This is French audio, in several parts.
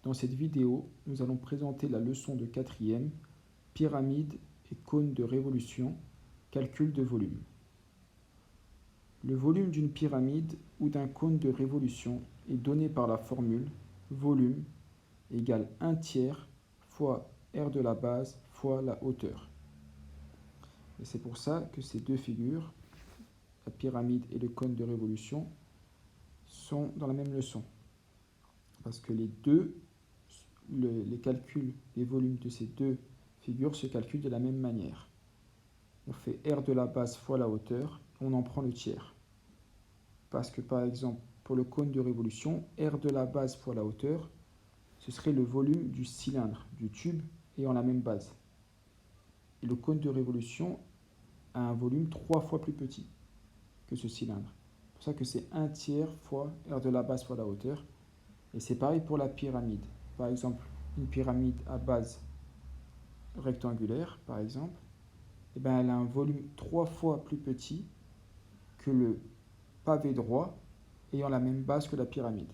Dans cette vidéo, nous allons présenter la leçon de 4e, pyramide et cône de révolution, calcul de volume. Le volume d'une pyramide ou d'un cône de révolution est donné par la formule volume égale 1/3 fois r de la base fois la hauteur. Et c'est pour ça que ces deux figures, la pyramide et le cône de révolution, sont dans la même leçon. Parce que les calculs des volumes de ces deux figures se calculent de la même manière. On fait r de la base fois la hauteur, on en prend le tiers. Parce que par exemple, pour le cône de révolution, r de la base fois la hauteur, ce serait le volume du cylindre, du tube, ayant la même base. Et le cône de révolution a un volume 3 fois plus petit que ce cylindre. C'est pour ça que c'est 1/3 fois r de la base fois la hauteur. Et c'est pareil pour la pyramide. Par exemple, une pyramide à base rectangulaire, par exemple, elle a un volume 3 fois plus petit que le pavé droit ayant la même base que la pyramide.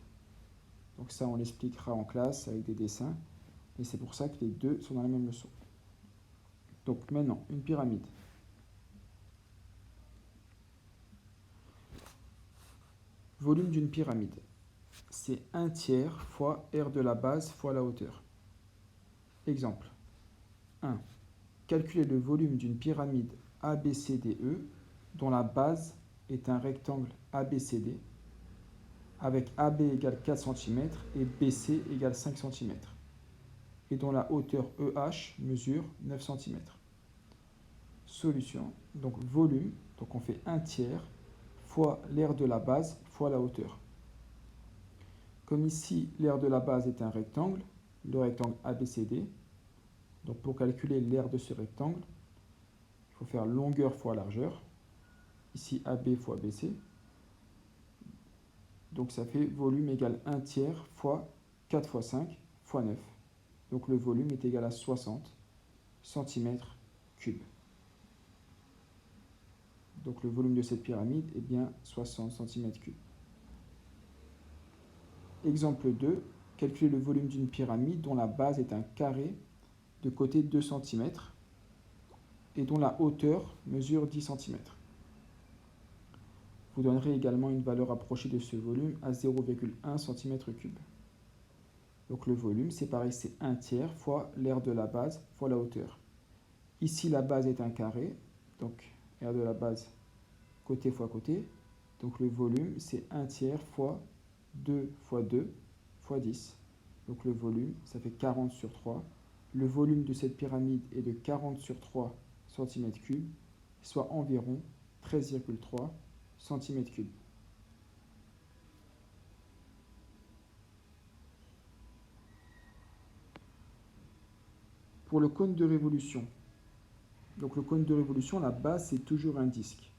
Donc ça, on l'expliquera en classe avec des dessins. Et c'est pour ça que les deux sont dans la même leçon. Donc maintenant, une pyramide. Volume d'une pyramide, c'est 1/3 fois r de la base fois la hauteur. Exemple 1. Calculer le volume d'une pyramide ABCDE dont la base est un rectangle ABCD avec AB égale 4 cm et BC égale 5 cm et dont la hauteur EH mesure 9 cm. Solution, donc volume, donc on fait 1/3 fois l'aire de la base fois la hauteur. Comme ici, l'aire de la base est un rectangle, le rectangle ABCD, donc pour calculer l'aire de ce rectangle, il faut faire longueur fois largeur, ici AB fois BC, donc ça fait volume égale 1/3 fois 4 fois 5 fois 9, donc le volume est égal à 60 cm3. Donc le volume de cette pyramide est bien 60 cm3. Exemple 2, calculer le volume d'une pyramide dont la base est un carré de côté 2 cm et dont la hauteur mesure 10 cm. Vous donnerez également une valeur approchée de ce volume à 0,1 cm3. Donc le volume, c'est pareil, c'est 1/3 fois l'aire de la base fois la hauteur. Ici, la base est un carré, donc aire de la base côté fois côté. Donc le volume, c'est 1/3 fois 2 fois 2 fois 10. Donc le volume, ça fait 40 sur 3. Le volume de cette pyramide est de 40 sur 3 cm3, soit environ 13,3 cm3. Pour le cône de révolution, donc le cône de révolution, la base, c'est toujours un disque.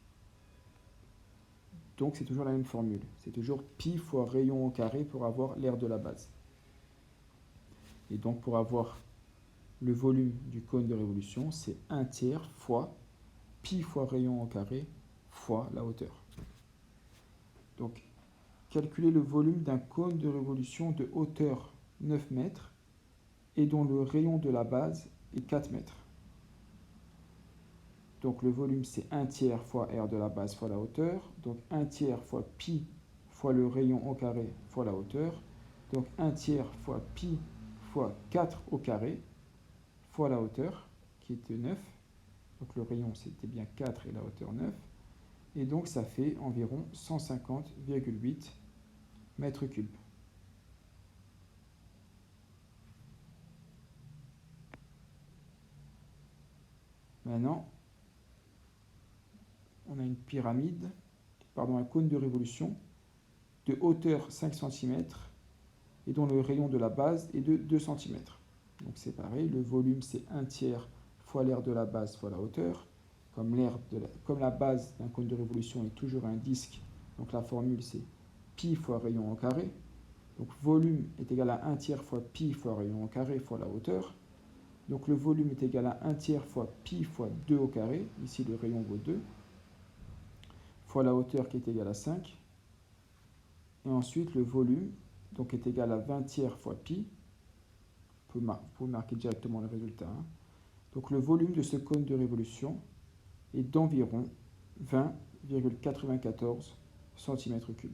Donc c'est toujours la même formule. C'est toujours pi fois rayon au carré pour avoir l'aire de la base. Et donc pour avoir le volume du cône de révolution, c'est 1/3 fois pi fois rayon au carré fois la hauteur. Donc calculer le volume d'un cône de révolution de hauteur 9 mètres et dont le rayon de la base est 4 mètres. Donc le volume, c'est 1/3 fois r de la base fois la hauteur. Donc 1/3 fois pi fois le rayon au carré fois la hauteur. Donc 1/3 fois pi fois 4 au carré fois la hauteur, qui était 9. Donc le rayon, c'était bien 4 et la hauteur 9. Et donc ça fait environ 150,8 mètres cubes. Maintenant, on a une pyramide, un cône de révolution de hauteur 5 cm et dont le rayon de la base est de 2 cm. Donc c'est pareil, le volume c'est 1/3 fois l'aire de la base fois la hauteur. Comme la base d'un cône de révolution est toujours un disque, donc la formule c'est pi fois rayon au carré. Donc volume est égal à 1/3 fois pi fois rayon au carré fois la hauteur. Donc le volume est égal à 1/3 fois pi fois 2 au carré, ici le rayon vaut 2, fois la hauteur qui est égale à 5. Et ensuite le volume donc est égal à 20 tiers fois pi Vous pouvez marquer directement le résultat. Hein. Donc le volume de ce cône de révolution est d'environ 20,94 cm3.